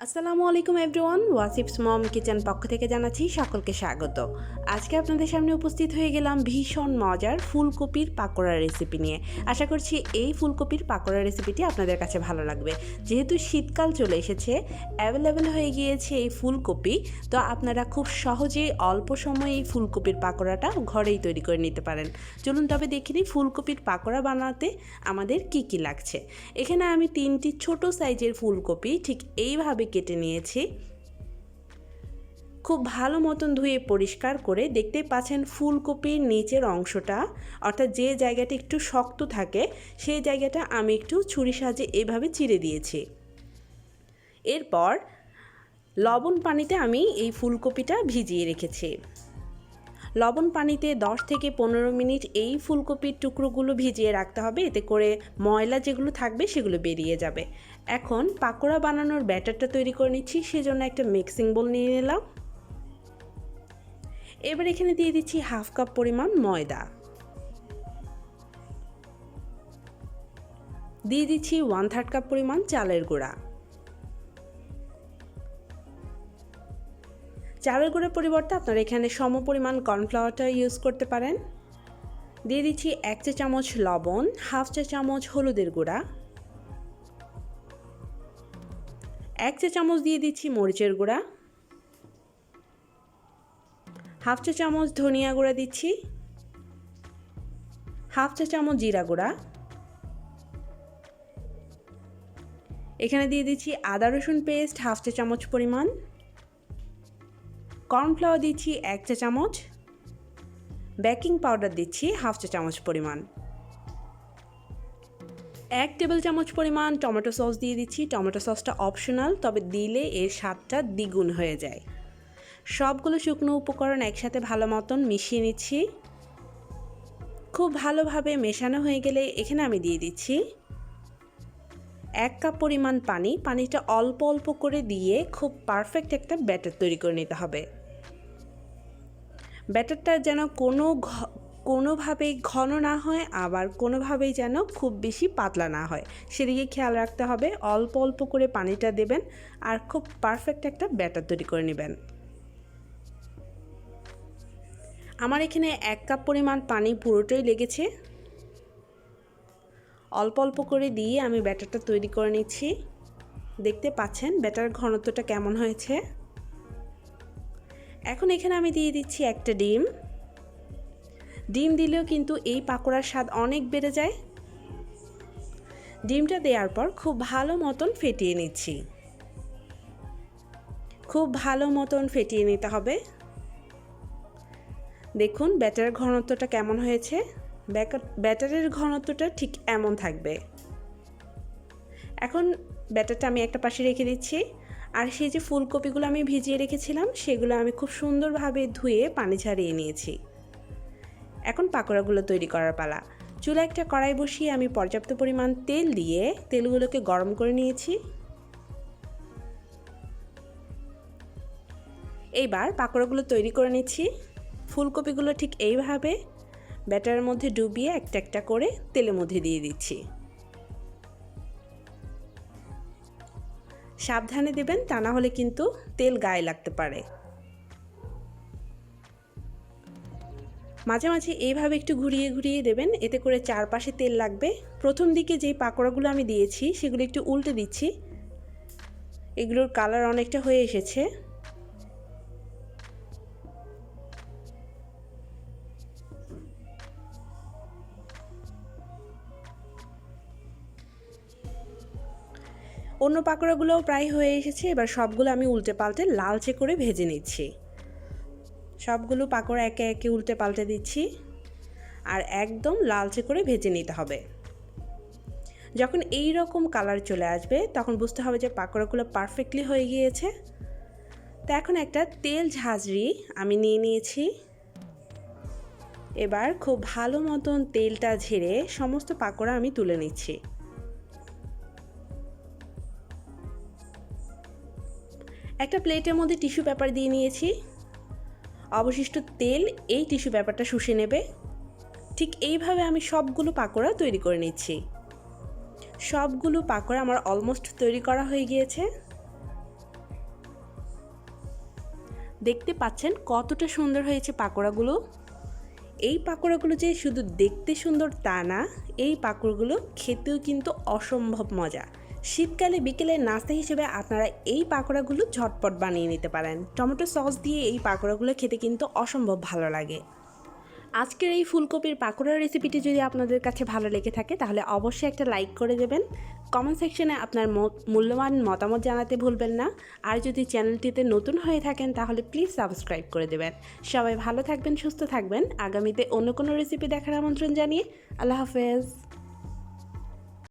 আসসালামু আলাইকুম এভরিওয়ান, ওয়াসিফস মম কিচেন পক্ষ থেকে জানাচ্ছি সকলকে স্বাগত। আজকে আপনাদের সামনে উপস্থিত হয়ে গেলাম ভীষণ মজার ফুলকপির পাকোড়া রেসিপি নিয়ে। আশা করছি এই ফুলকপির পাকোড়া রেসিপিটি আপনাদের কাছে ভালো লাগবে। যেহেতু শীতকাল চলে এসেছে, অ্যাভেলেবেল হয়ে গিয়েছে এই ফুলকপি, তো আপনারা খুব সহজেই অল্প সময়ে এই ফুলকপির পাকোড়াটা ঘরেই তৈরি করে নিতে পারেন। চলুন তবে দেখে নিই ফুলকপির পাকোড়া বানাতে আমাদের কি কি লাগছে। এখানে আমি 3টি ছোট সাইজের ফুলকপি ঠিক এইভাবে কেটে নিয়েছি। খুব ভালো মতন ধুয়ে পরিষ্কার করে দেখতে পাচ্ছেন ফুলকপির নিচের অংশটা, অর্থাৎ যে জায়গাটা একটু শক্ত থাকে সেই জায়গাটা আমি একটু ছুরির সাহায্যে এভাবে চিড়ে দিয়েছি। এরপর লবণ পানিতে আমি এই ফুলকপিটা ভিজিয়ে রেখেছি। লবণ পানিতে 10 থেকে 15 মিনিট এই ফুলকপির টুকরোগুলো ভিজিয়ে রাখতে হবে, এতে করে ময়লা যেগুলো থাকবে সেগুলো বেরিয়ে যাবে। এখন পাকোড়া বানানোর ব্যাটারটা তৈরি করে নিচ্ছি, সেজন্য একটা মিক্সিং বোল নিয়ে নিলাম। এবার এখানে দিয়ে দিচ্ছি হাফ কাপ পরিমাণ ময়দা, দিয়ে দিচ্ছি 1/3 কাপ পরিমাণ চালের গুঁড়া। চালের গুঁড়ার পরিবর্তে আপনারা এখানে সম পরিমাণ কর্নফ্লাওয়ারটা ইউজ করতে পারেন। দিয়ে দিচ্ছি 1 চা চামচ লবণ, হাফ চা চামচ হলুদের গুঁড়া, 1 চা চামচ দিয়ে দিচ্ছি মরিচের গুঁড়া, হাফ চা চামচ ধনিয়া গুঁড়া দিচ্ছি, হাফ চা চামচ জিরা গুঁড়া। এখানে দিয়ে দিচ্ছি আদা রসুন পেস্ট হাফ চা চামচ পরিমাণ, কর্নফ্লাওয়ার দিচ্ছি 1 চা চামচ, বেকিং পাউডার দিচ্ছি হাফ চা চামচ পরিমাণ, 1 টেবিল চামচ পরিমাণ টমেটো সস দিয়ে দিচ্ছি। টমেটো সসটা অপশনাল, তবে দিলে এর স্বাদটা দ্বিগুণ হয়ে যায়। সবগুলো শুকনো উপকরণ একসাথে ভালো মতন মিশিয়ে নিচ্ছি। খুব ভালোভাবে মেশানো হয়ে গেলে এখানে আমি দিয়ে দিচ্ছি 1 কাপ পরিমাণ পানি। পানিটা অল্প অল্প করে দিয়ে খুব পারফেক্ট একটা ব্যাটার তৈরি করে নিতে হবে। ব্যাটারটা যেন কোনোভাবেই ঘন না হয়, আবার কোনোভাবেই যেন খুব বেশি পাতলা না হয়, সেদিকে খেয়াল রাখতে হবে। অল্প অল্প করে পানিটা দেবেন আর খুব পারফেক্ট একটা ব্যাটার তৈরি করে নেবেন। আমার এখানে 1 কাপ পরিমাণ পানি পুরোটাই লেগেছে। অল্প অল্প করে দিয়ে আমি ব্যাটারটা তৈরি করে নিচ্ছি। দেখতে পাচ্ছেন ব্যাটার ঘনত্বটা কেমন হয়েছে। এখন এখানে আমি দিয়ে দিচ্ছি একটা ডিম। ডিম দিলেও কিন্তু এই পাকোড়ার স্বাদ অনেক বেড়ে যায়। ডিমটা দেওয়ার পর খুব ভালো মতন ফেটিয়ে নিচ্ছি। খুব ভালো মতন ফেটিয়ে নিতে হবে। দেখুন ব্যাটারের ঘনত্বটা কেমন হয়েছে। ব্যাটারের ঘনত্বটা ঠিক এমন থাকবে। এখন ব্যাটারটা আমি একটা পাশে রেখে দিচ্ছি, আর সেই যে ফুলকপিগুলো আমি ভিজিয়ে রেখেছিলাম সেগুলো আমি খুব সুন্দরভাবে ধুয়ে পানি ঝরিয়ে নিয়েছি। এখন পাকোড়াগুলো তৈরি করার পালা। চুলায় একটা কড়াই বসিয়ে আমি পর্যাপ্ত পরিমাণ তেল দিয়ে তেলগুলোকে গরম করে নিয়েছি। এইবার পাকোড়াগুলো তৈরি করে নিচ্ছি। ফুলকপিগুলো ঠিক এইভাবে ব্যাটারের মধ্যে ডুবিয়ে একটা একটা করে তেলের মধ্যে দিয়ে দিচ্ছি। সাবধানে দেবেন, তা না হলে কিন্তু তেল গায়ে লাগতে পারে। মাঝে মাঝে এইভাবে একটু ঘুরিয়ে ঘুরিয়ে দেবেন, এতে করে চারপাশে তেল লাগবে। প্রথম দিকে যেই পাকোড়াগুলো আমি দিয়েছি সেগুলো একটু উল্টে দিচ্ছি। এগুলোর কালার অনেকটা হয়ে এসেছে। অন্য পাকোড়াগুলোও প্রায় হয়ে এসেছে। এবার সবগুলো আমি উল্টে পাল্টে লালচে করে ভেজে নিচ্ছি। সবগুলো পাকোড়া একে একে উল্টে পাল্টে দিচ্ছি, আর একদম লালচে করে ভেজে নিতে হবে। যখন এই রকম কালার চলে আসবে তখন বুঝতে হবে যে পাকোড়াগুলো পারফেক্টলি হয়ে গিয়েছে। তো এখন একটা তেল ঝাঁঝরি আমি নিয়ে নিয়েছি। এবার খুব ভালো মতন তেলটা ঝেড়ে সমস্ত পাকোড়া আমি তুলে নিচ্ছি। একটা প্লেটের মধ্যে টিস্যু পেপার দিয়ে নিয়েছি। অবশিষ্ট তেল এই টিস্যু পেপারটা শুষে নেবে। ঠিক এইভাবে আমি সবগুলো পাকোড়া তৈরি করে নিচ্ছি। সবগুলো পাকোড়া আমার অলমোস্ট তৈরি করা হয়ে গিয়েছে। দেখতে পাচ্ছেন কতটা সুন্দর হয়েছে পাকোড়াগুলো। এই পাকোড়াগুলো যে শুধু দেখতে সুন্দর তা না, এই পাকোড়াগুলো খেতেও কিন্তু অসম্ভব মজা। শীতকালে বিকেলে নাস্তা হিসেবে আপনারা এই পাকোড়াগুলো ঝটপট বানিয়ে নিতে পারেন। টমেটো সস দিয়ে এই পাকোড়াগুলো খেতে কিন্তু অসম্ভব ভালো লাগে। আজকের এই ফুলকপির পাকোড়া রেসিপিটি যদি আপনাদের কাছে ভালো লেগে থাকে তাহলে অবশ্যই একটা লাইক করে দেবেন। কমেন্ট সেকশনে আপনার মূল্যবান মতামত জানাতে ভুলবেন না। আর যদি চ্যানেলটিতে নতুন হয়ে থাকেন তাহলে প্লিজ সাবস্ক্রাইব করে দেবেন। সবাই ভালো থাকবেন, সুস্থ থাকবেন। আগামীতে অন্য কোনো রেসিপি দেখার আমন্ত্রণ জানিয়ে আল্লাহ হাফেজ।